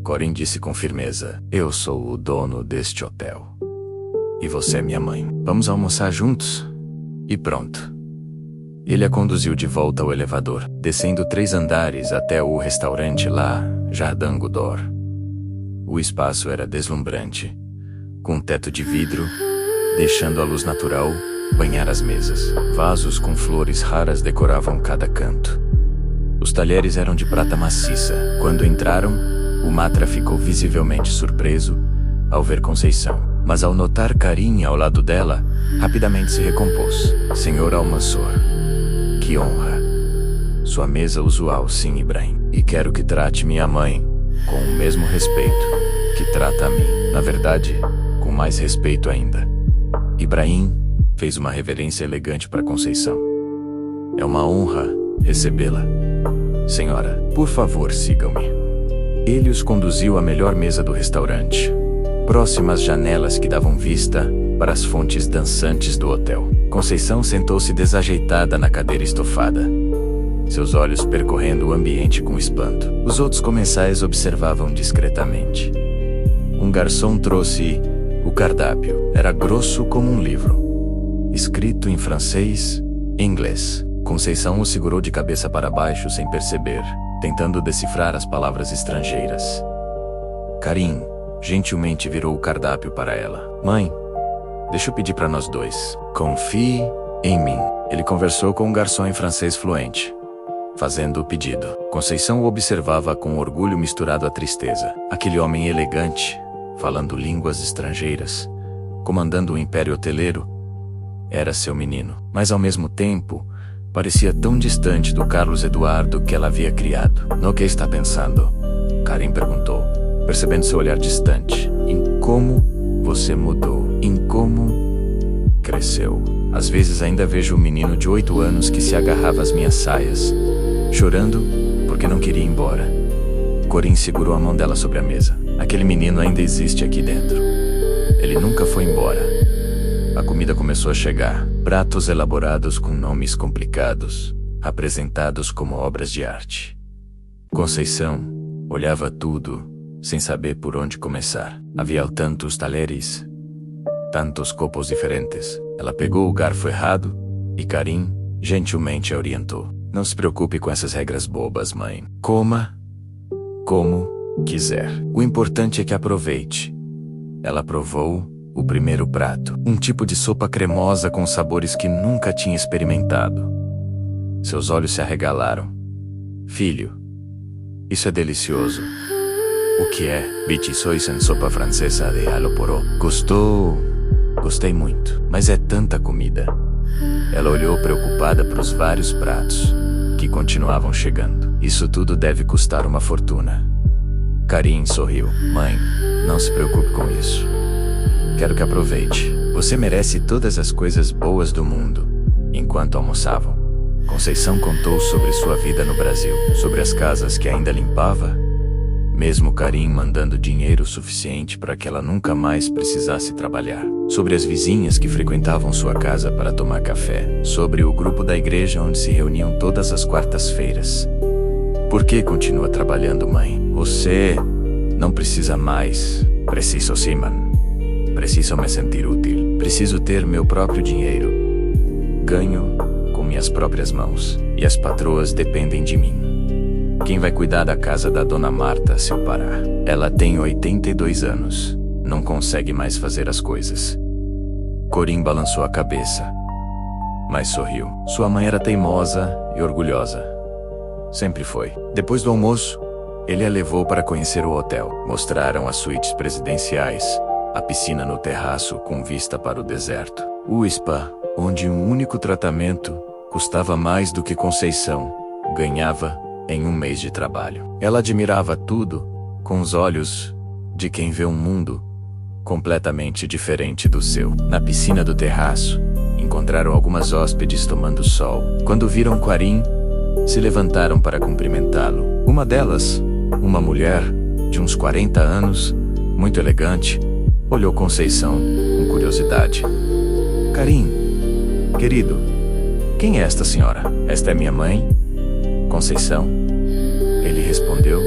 Corin disse com firmeza. Eu sou o dono deste hotel. E você é minha mãe. Vamos almoçar juntos? E pronto. Ele a conduziu de volta ao elevador, descendo 3 andares até o restaurante lá, Jardin Godor. O espaço era deslumbrante, com um teto de vidro, deixando a luz natural banhar as mesas. Vasos com flores raras decoravam cada canto. Os talheres eram de prata maciça. Quando entraram, o Matra ficou visivelmente surpreso ao ver Conceição. Mas ao notar Karim ao lado dela, rapidamente se recompôs. Senhor Almansor, que honra. Sua mesa usual, sim, Ibrahim. E quero que trate minha mãe com o mesmo respeito que trata a mim. Na verdade, com mais respeito ainda. Ibrahim fez uma reverência elegante para Conceição. É uma honra recebê-la. Senhora, por favor, sigam-me. Ele os conduziu à melhor mesa do restaurante, próxima às janelas que davam vista para as fontes dançantes do hotel. Conceição sentou-se desajeitada na cadeira estofada, seus olhos percorrendo o ambiente com espanto. Os outros comensais observavam discretamente. Um garçom trouxe o cardápio. Era grosso como um livro, escrito em francês e inglês. Conceição o segurou de cabeça para baixo sem perceber, tentando decifrar as palavras estrangeiras. Karim gentilmente virou o cardápio para ela. Mãe, deixa eu pedir para nós dois. Confie em mim. Ele conversou com um garçom em francês fluente, fazendo o pedido. Conceição o observava com orgulho misturado à tristeza. Aquele homem elegante, falando línguas estrangeiras, comandando o império hoteleiro, era seu menino. Mas ao mesmo tempo, parecia tão distante do Carlos Eduardo que ela havia criado. No que está pensando? Karim perguntou, percebendo seu olhar distante. Em como você mudou. Em como cresceu. Às vezes ainda vejo um menino de 8 anos que se agarrava às minhas saias, chorando porque não queria ir embora. Corin segurou a mão dela sobre a mesa. Aquele menino ainda existe aqui dentro. Ele nunca foi embora. A comida começou a chegar. Pratos elaborados com nomes complicados, apresentados como obras de arte. Conceição olhava tudo, sem saber por onde começar. Havia tantos talheres, tantos copos diferentes. Ela pegou o garfo errado e Karim gentilmente a orientou. Não se preocupe com essas regras bobas, mãe. Coma como quiser. O importante é que aproveite. Ela provou o primeiro prato. Um tipo de sopa cremosa com sabores que nunca tinha experimentado. Seus olhos se arregalaram. Filho, isso é delicioso. O que é? Bichisois em sopa francesa de alho poró. Gostou? Gostei muito. Mas é tanta comida. Ela olhou preocupada para os vários pratos que continuavam chegando. Isso tudo deve custar uma fortuna. Karim sorriu. Mãe, não se preocupe com isso. Quero que aproveite. Você merece todas as coisas boas do mundo. Enquanto almoçavam, Conceição contou sobre sua vida no Brasil, sobre as casas que ainda limpava, mesmo Karim mandando dinheiro suficiente para que ela nunca mais precisasse trabalhar, sobre as vizinhas que frequentavam sua casa para tomar café, sobre o grupo da igreja onde se reuniam todas as quartas-feiras. Por que continua trabalhando, mãe? Você não precisa mais. Preciso sim, mãe. Preciso me sentir útil. Preciso ter meu próprio dinheiro. Ganho com minhas próprias mãos. E as patroas dependem de mim. Quem vai cuidar da casa da dona Marta se eu parar? Ela tem 82 anos. Não consegue mais fazer as coisas. Corin balançou a cabeça, mas sorriu. Sua mãe era teimosa e orgulhosa. Sempre foi. Depois do almoço, ele a levou para conhecer o hotel. Mostraram as suítes presidenciais, a piscina no terraço com vista para o deserto, o spa, onde um único tratamento custava mais do que Conceição ganhava em um mês de trabalho. Ela admirava tudo com os olhos de quem vê um mundo completamente diferente do seu. Na piscina do terraço, encontraram algumas hóspedes tomando sol. Quando viram Karim, se levantaram para cumprimentá-lo. Uma delas, uma mulher, de uns 40 anos, muito elegante, olhou Conceição com curiosidade. Karim, querido, quem é esta senhora? Esta é minha mãe, Conceição. Ele respondeu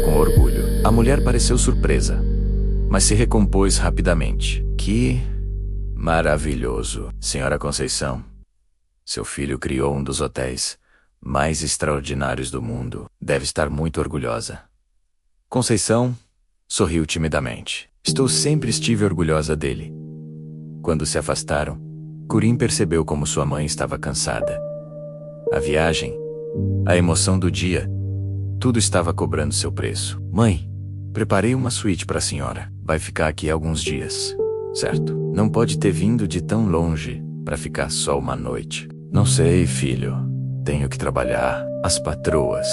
com orgulho. A mulher pareceu surpresa, mas se recompôs rapidamente. Que maravilhoso, senhora Conceição. Seu filho criou um dos hotéis mais extraordinários do mundo. Deve estar muito orgulhosa. Conceição sorriu timidamente. Sempre estive orgulhosa dele. Quando se afastaram, Karim percebeu como sua mãe estava cansada. A viagem, a emoção do dia, tudo estava cobrando seu preço. Mãe, preparei uma suíte para a senhora. Vai ficar aqui alguns dias, certo? Não pode ter vindo de tão longe para ficar só uma noite. Não sei, filho. Tenho que trabalhar. As patroas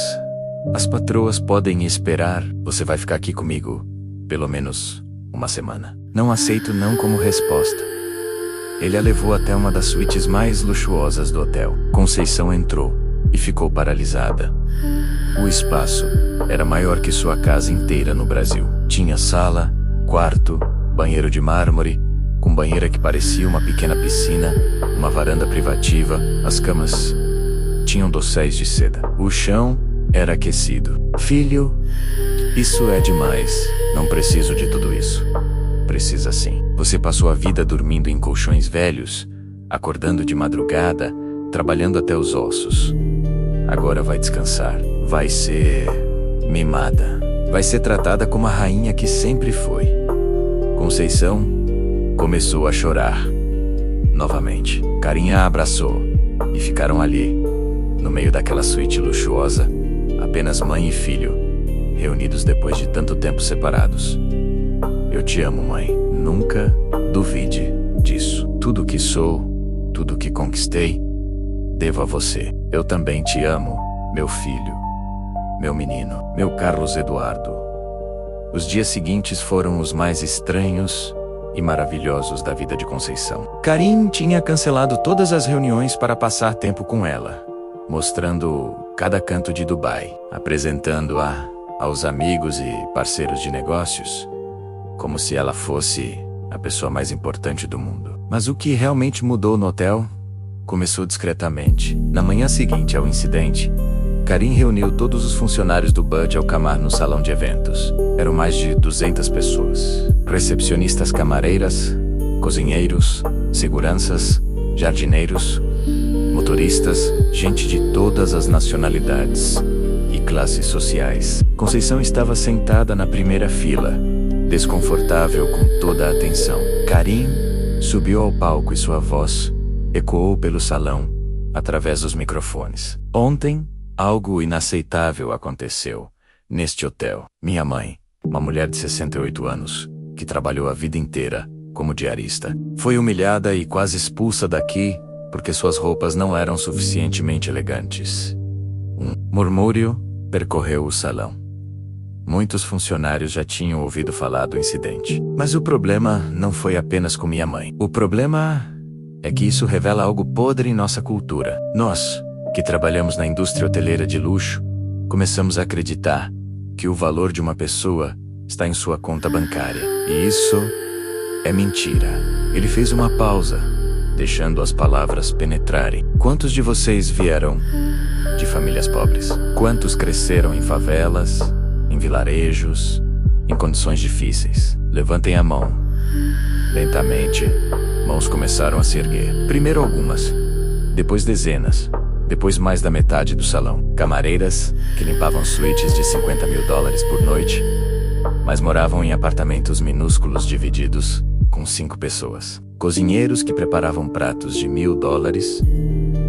podem esperar. Você vai ficar aqui comigo pelo menos uma semana. Não aceito não como resposta. Ele a levou até uma das suítes mais luxuosas do hotel. Conceição entrou e ficou paralisada. O espaço era maior que sua casa inteira no Brasil. Tinha sala, quarto, banheiro de mármore, com banheira que parecia uma pequena piscina, uma varanda privativa. As camas tinham dosséis de seda. O chão era aquecido. Filho, isso é demais. Não preciso de tudo isso. Precisa sim. Você passou a vida dormindo em colchões velhos, acordando de madrugada, trabalhando até os ossos. Agora vai descansar. Vai ser mimada. Vai ser tratada como a rainha que sempre foi. Conceição começou a chorar. Novamente, Karim a abraçou e ficaram ali, no meio daquela suíte luxuosa, apenas mãe e filho, reunidos depois de tanto tempo separados. Eu te amo, mãe. Nunca duvide disso. Tudo que sou, tudo que conquistei, devo a você. Eu também te amo, meu filho, meu menino, meu Carlos Eduardo. Os dias seguintes foram os mais estranhos e maravilhosos da vida de Conceição. Karim tinha cancelado todas as reuniões para passar tempo com ela, mostrando cada canto de Dubai, apresentando-a aos amigos e parceiros de negócios, como se ela fosse a pessoa mais importante do mundo. Mas o que realmente mudou no hotel começou discretamente. Na manhã seguinte ao incidente, Karim reuniu todos os funcionários do Burj Al Kamar no salão de eventos. Eram mais de 200 pessoas. Recepcionistas, camareiras, cozinheiros, seguranças, jardineiros, motoristas, gente de todas as nacionalidades e classes sociais. Conceição estava sentada na primeira fila, desconfortável com toda a atenção. Karim subiu ao palco e sua voz ecoou pelo salão através dos microfones. Ontem, algo inaceitável aconteceu neste hotel. Minha mãe, uma mulher de 68 anos, que trabalhou a vida inteira como diarista, foi humilhada e quase expulsa daqui porque suas roupas não eram suficientemente elegantes. Um murmúrio percorreu o salão. Muitos funcionários já tinham ouvido falar do incidente. Mas o problema não foi apenas com minha mãe. O problema é que isso revela algo podre em nossa cultura. Nós, que trabalhamos na indústria hoteleira de luxo, começamos a acreditar que o valor de uma pessoa está em sua conta bancária. E isso é mentira. Ele fez uma pausa, deixando as palavras penetrarem. Quantos de vocês vieram de famílias pobres? Quantos cresceram em favelas, em vilarejos, em condições difíceis? Levantem a mão. Lentamente, mãos começaram a se erguer. Primeiro algumas, depois dezenas, depois mais da metade do salão. Camareiras, que limpavam suítes de $50 mil por noite, mas moravam em apartamentos minúsculos divididos com 5 pessoas. Cozinheiros que preparavam pratos de $1.000,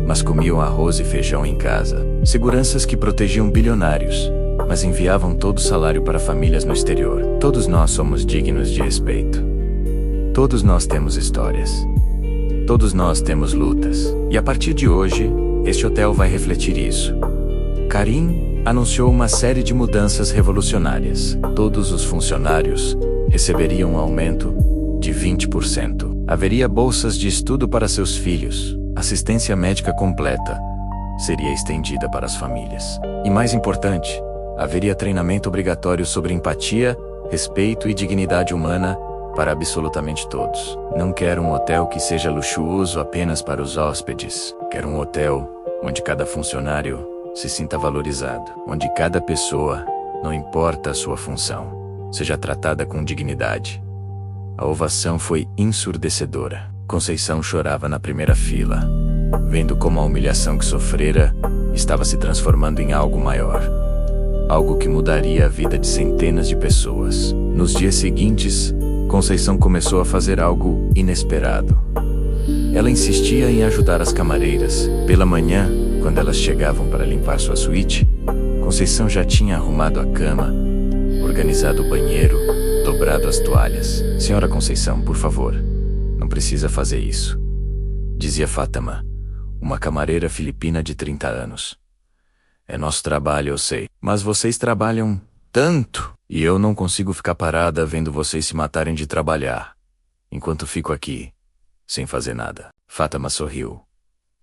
mas comiam arroz e feijão em casa. Seguranças que protegiam bilionários, mas enviavam todo o salário para famílias no exterior. Todos nós somos dignos de respeito. Todos nós temos histórias. Todos nós temos lutas. E a partir de hoje, este hotel vai refletir isso. Karim anunciou uma série de mudanças revolucionárias. Todos os funcionários receberiam um aumento de 20%. Haveria bolsas de estudo para seus filhos. Assistência médica completa seria estendida para as famílias. E mais importante, Haveria treinamento obrigatório sobre empatia, respeito e dignidade humana para absolutamente todos. Não quero um hotel que seja luxuoso apenas para os hóspedes. Quero um hotel onde cada funcionário se sinta valorizado, onde cada pessoa, não importa a sua função, seja tratada com dignidade. A ovação foi ensurdecedora. Conceição chorava na primeira fila, vendo como a humilhação que sofrera estava se transformando em algo maior. Algo que mudaria a vida de centenas de pessoas. Nos dias seguintes, Conceição começou a fazer algo inesperado. Ela insistia em ajudar as camareiras. Pela manhã, quando elas chegavam para limpar sua suíte, Conceição já tinha arrumado a cama, organizado o banheiro, dobrado as toalhas. Senhora Conceição, por favor, não precisa fazer isso, dizia Fátima, uma camareira filipina de 30 anos. É nosso trabalho, eu sei, mas vocês trabalham tanto e eu não consigo ficar parada vendo vocês se matarem de trabalhar, enquanto fico aqui, sem fazer nada. Fátima sorriu,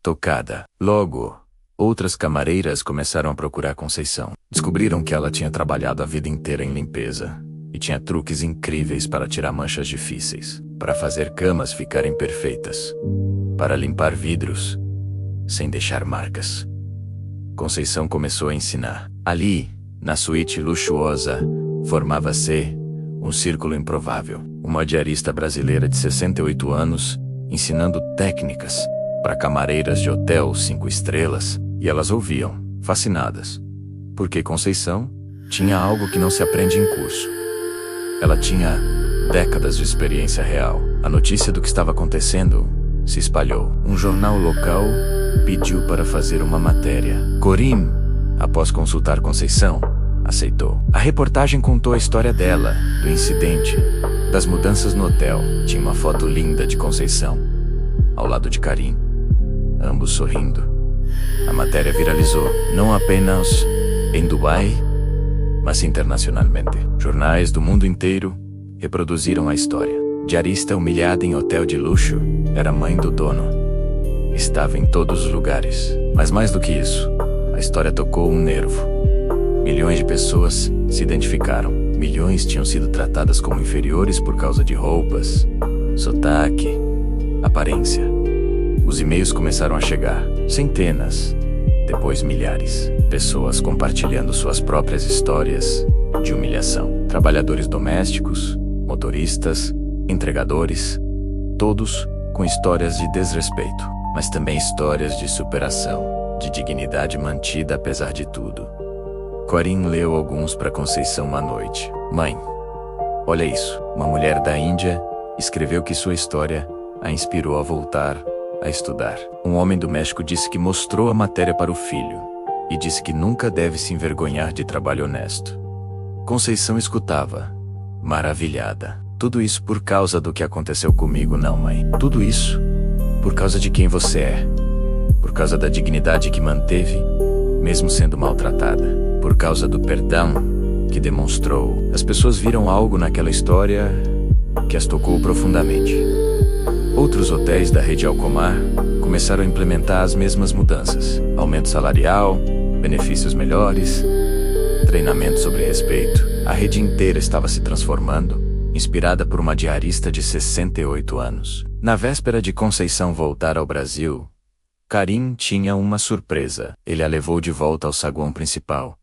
tocada. Logo, outras camareiras começaram a procurar Conceição. Descobriram que ela tinha trabalhado a vida inteira em limpeza e tinha truques incríveis para tirar manchas difíceis, para fazer camas ficarem perfeitas, para limpar vidros sem deixar marcas. Conceição começou a ensinar. Ali, na suíte luxuosa, formava-se um círculo improvável. Uma diarista brasileira de 68 anos, ensinando técnicas para camareiras de hotel 5 estrelas, e elas ouviam, fascinadas, porque Conceição tinha algo que não se aprende em curso. Ela tinha décadas de experiência real. A notícia do que estava acontecendo se espalhou. Um jornal local pediu para fazer uma matéria. Corim, após consultar Conceição, aceitou. A reportagem contou a história dela, do incidente, das mudanças no hotel. Tinha uma foto linda de Conceição, ao lado de Karim, ambos sorrindo. A matéria viralizou, não apenas em Dubai, mas internacionalmente. Jornais do mundo inteiro reproduziram a história. Diarista humilhada em hotel de luxo, era mãe do dono. Estava em todos os lugares. Mas mais do que isso, a história tocou um nervo. Milhões de pessoas se identificaram. Milhões tinham sido tratadas como inferiores por causa de roupas, sotaque, aparência. Os e-mails começaram a chegar. Centenas, depois milhares. Pessoas compartilhando suas próprias histórias de humilhação. Trabalhadores domésticos, motoristas, entregadores, todos com histórias de desrespeito, mas também histórias de superação, de dignidade mantida apesar de tudo. Corim leu alguns para Conceição à noite. Mãe, olha isso. Uma mulher da Índia escreveu que sua história a inspirou a voltar a estudar. Um homem do México disse que mostrou a matéria para o filho e disse que nunca deve se envergonhar de trabalho honesto. Conceição escutava, maravilhada. Tudo isso por causa do que aconteceu comigo, não, mãe. Tudo isso por causa de quem você é. Por causa da dignidade que manteve, mesmo sendo maltratada. Por causa do perdão que demonstrou. As pessoas viram algo naquela história que as tocou profundamente. Outros hotéis da rede Alcomar começaram a implementar as mesmas mudanças. Aumento salarial, benefícios melhores, treinamento sobre respeito. A rede inteira estava se transformando, inspirada por uma diarista de 68 anos. Na véspera de Conceição voltar ao Brasil, Karim tinha uma surpresa. Ele a levou de volta ao saguão principal,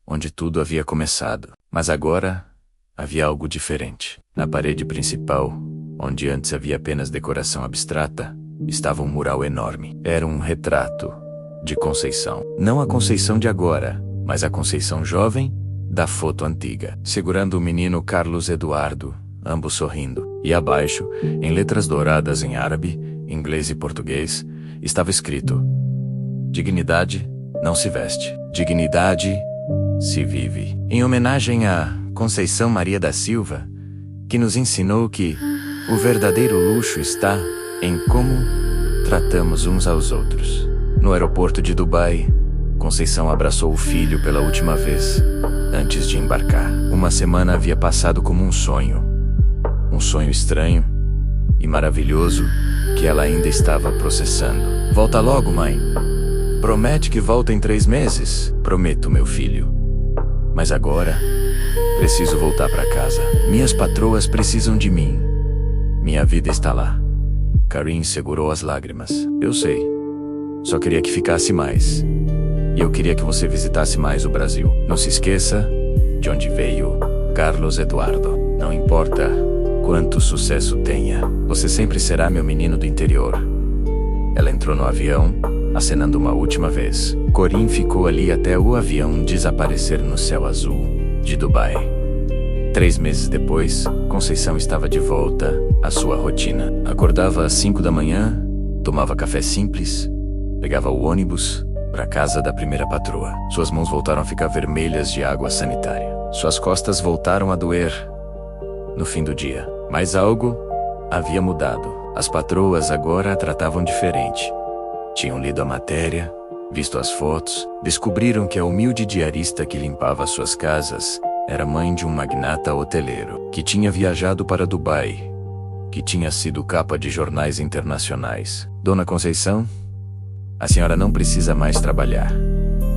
onde tudo havia começado. Mas agora havia algo diferente. Na parede principal, onde antes havia apenas decoração abstrata, estava um mural enorme. Era um retrato de Conceição. Não a Conceição de agora, mas a Conceição jovem da foto antiga, segurando o menino Carlos Eduardo, ambos sorrindo. E abaixo, em letras douradas em árabe, inglês e português, estava escrito: dignidade não se veste, dignidade se vive. Em homenagem a Conceição Maria da Silva, que nos ensinou que o verdadeiro luxo está em como tratamos uns aos outros. No aeroporto de Dubai, Conceição abraçou o filho pela última vez, antes de embarcar. Uma semana havia passado como um sonho estranho e maravilhoso que ela ainda estava processando. Volta logo, mãe. Promete que volta em 3 meses? Prometo, meu filho. Mas agora, preciso voltar para casa. Minhas patroas precisam de mim. Minha vida está lá. Karin segurou as lágrimas. Eu sei. Só queria que ficasse mais. E eu queria que você visitasse mais o Brasil. Não se esqueça de onde veio Carlos Eduardo. Não importa quanto sucesso tenha, você sempre será meu menino do interior. Ela entrou no avião, acenando uma última vez. Corinne ficou ali até o avião desaparecer no céu azul de Dubai. 3 meses depois, Conceição estava de volta à sua rotina. Acordava às 5 da manhã, tomava café simples, pegava o ônibus para casa da primeira patroa. Suas mãos voltaram a ficar vermelhas de água sanitária. Suas costas voltaram a doer no fim do dia. Mas algo havia mudado. As patroas agora a tratavam diferente. Tinham lido a matéria, visto as fotos, descobriram que a humilde diarista que limpava suas casas era mãe de um magnata hoteleiro, que tinha viajado para Dubai, que tinha sido capa de jornais internacionais. Dona Conceição, a senhora não precisa mais trabalhar,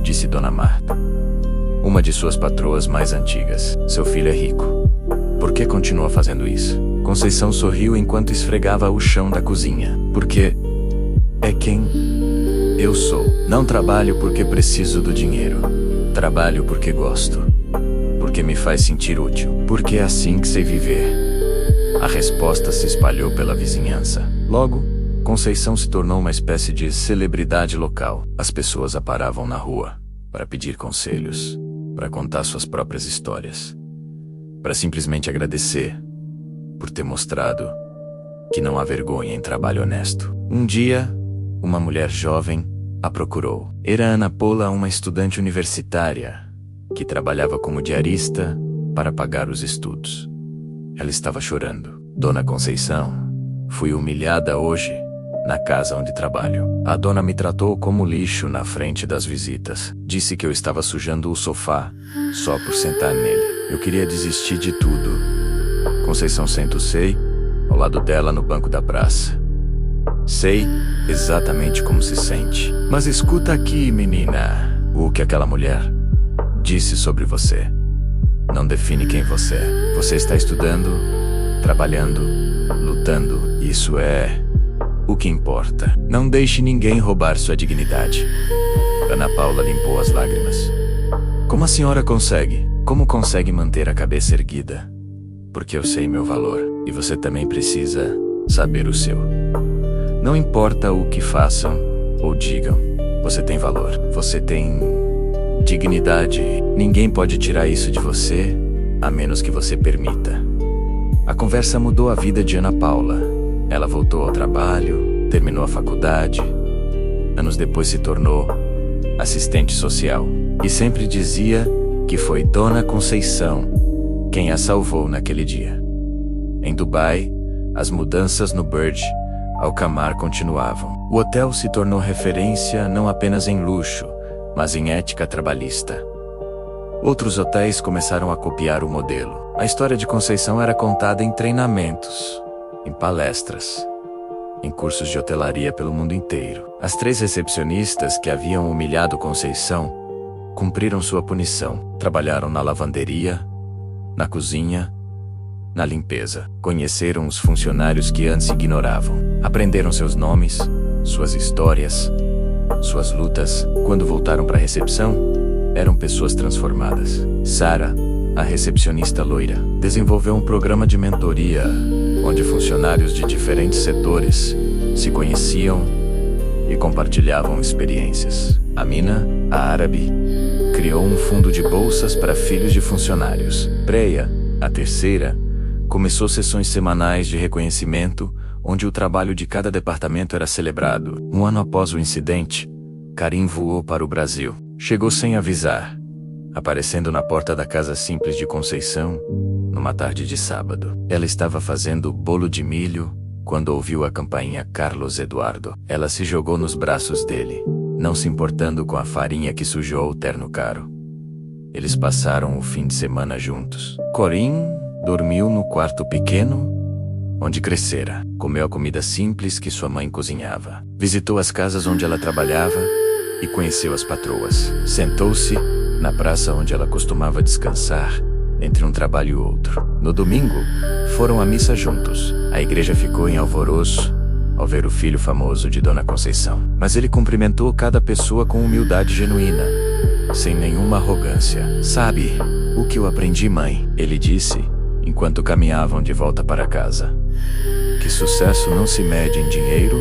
disse Dona Marta, uma de suas patroas mais antigas. Seu filho é rico. Por que continua fazendo isso? Conceição sorriu enquanto esfregava o chão da cozinha. Porque é quem eu sou. Não trabalho porque preciso do dinheiro. Trabalho porque gosto. Porque me faz sentir útil. Porque é assim que sei viver. A resposta se espalhou pela vizinhança. Logo, Conceição se tornou uma espécie de celebridade local. As pessoas a paravam na rua para pedir conselhos, para contar suas próprias histórias, para simplesmente agradecer por ter mostrado que não há vergonha em trabalho honesto. Um dia, uma mulher jovem a procurou. Era Ana Paula, uma estudante universitária que trabalhava como diarista para pagar os estudos. Ela estava chorando. Dona Conceição, fui humilhada hoje na casa onde trabalho. A dona me tratou como lixo na frente das visitas. Disse que eu estava sujando o sofá só por sentar nele. Eu queria desistir de tudo. Conceição senta-se ao lado dela no banco da praça. Sei exatamente como se sente. Mas escuta aqui, menina. O que aquela mulher disse sobre você não define quem você é. Você está estudando, trabalhando, lutando. Isso é o que importa. Não deixe ninguém roubar sua dignidade. Ana Paula limpou as lágrimas. Como a senhora consegue? Como consegue manter a cabeça erguida? Porque eu sei meu valor. E você também precisa saber o seu. Não importa o que façam ou digam, você tem valor. Você tem dignidade. Ninguém pode tirar isso de você, a menos que você permita. A conversa mudou a vida de Ana Paula. Ela voltou ao trabalho, terminou a faculdade. Anos depois se tornou assistente social. E sempre dizia que foi Dona Conceição quem a salvou naquele dia. Em Dubai, as mudanças no Burj Al Qamar continuavam. O hotel se tornou referência não apenas em luxo, mas em ética trabalhista. Outros hotéis começaram a copiar o modelo. A história de Conceição era contada em treinamentos, em palestras, em cursos de hotelaria pelo mundo inteiro. As 3 recepcionistas que haviam humilhado Conceição cumpriram sua punição. Trabalharam na lavanderia, na cozinha, na limpeza. Conheceram os funcionários que antes ignoravam. Aprenderam seus nomes, suas histórias, suas lutas. Quando voltaram para a recepção, eram pessoas transformadas. Sara, a recepcionista loira, desenvolveu um programa de mentoria onde funcionários de diferentes setores se conheciam e compartilhavam experiências. Amina, a árabe, criou um fundo de bolsas para filhos de funcionários. Preia, a terceira, começou sessões semanais de reconhecimento onde o trabalho de cada departamento era celebrado. Um ano após o incidente, Karin voou para o Brasil. Chegou sem avisar, aparecendo na porta da casa simples de Conceição, numa tarde de sábado. Ela estava fazendo bolo de milho quando ouviu a campainha Carlos Eduardo. Ela se jogou nos braços dele, não se importando com a farinha que sujou o terno caro. Eles passaram o fim de semana juntos. Corinne dormiu no quarto pequeno onde crescera. Comeu a comida simples que sua mãe cozinhava. Visitou as casas onde ela trabalhava e conheceu as patroas. Sentou-se na praça onde ela costumava descansar, entre um trabalho e outro. No domingo, foram à missa juntos. A igreja ficou em alvoroço ao ver o filho famoso de Dona Conceição. Mas ele cumprimentou cada pessoa com humildade genuína, sem nenhuma arrogância. "Sabe o que eu aprendi, mãe?" ele disse, enquanto caminhavam de volta para casa. "Que sucesso não se mede em dinheiro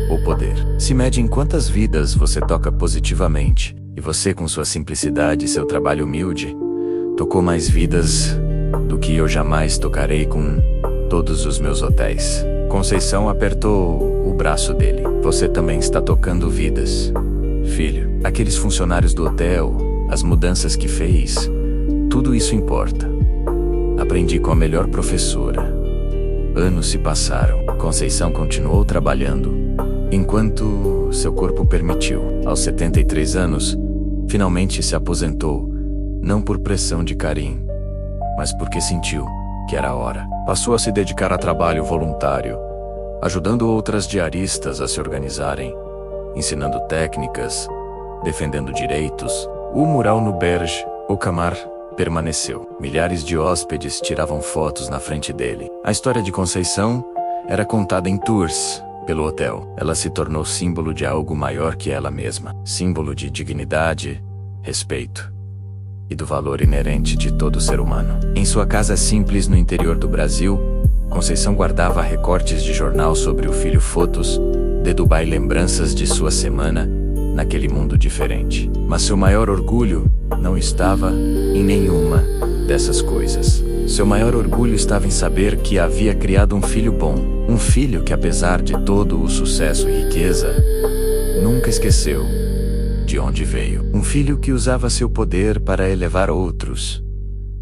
ou poder. Se mede em quantas vidas você toca positivamente. E você, com sua simplicidade e seu trabalho humilde, tocou mais vidas do que eu jamais tocarei com todos os meus hotéis." Conceição apertou o braço dele. "Você também está tocando vidas, filho. Aqueles funcionários do hotel, as mudanças que fez, tudo isso importa. Aprendi com a melhor professora." Anos se passaram. Conceição continuou trabalhando, enquanto seu corpo permitiu. Aos 73 anos, finalmente se aposentou, não por pressão de Karim, mas porque sentiu que era a hora. Passou a se dedicar a trabalho voluntário, ajudando outras diaristas a se organizarem, ensinando técnicas, defendendo direitos. O mural no Berge au Camar permaneceu. Milhares de hóspedes tiravam fotos na frente dele. A história de Conceição era contada em tours pelo hotel. Ela se tornou símbolo de algo maior que ela mesma. Símbolo de dignidade, respeito e do valor inerente de todo ser humano. Em sua casa simples no interior do Brasil, Conceição guardava recortes de jornal sobre o filho, fotos de Dubai, lembranças de sua semana naquele mundo diferente. Mas seu maior orgulho não estava em nenhuma dessas coisas. Seu maior orgulho estava em saber que havia criado um filho bom. Um filho que, apesar de todo o sucesso e riqueza, nunca esqueceu de onde veio. Um filho que usava seu poder para elevar outros,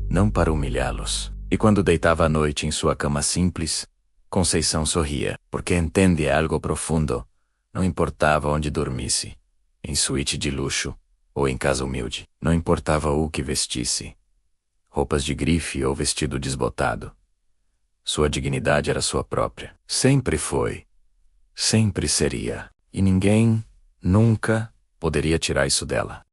não para humilhá-los. E quando deitava à noite em sua cama simples, Conceição sorria, porque entende algo profundo. Não importava onde dormisse, em suíte de luxo ou em casa humilde. Não importava o que vestisse, roupas de grife ou vestido desbotado. Sua dignidade era sua própria. Sempre foi, sempre seria. E ninguém, nunca, poderia tirar isso dela.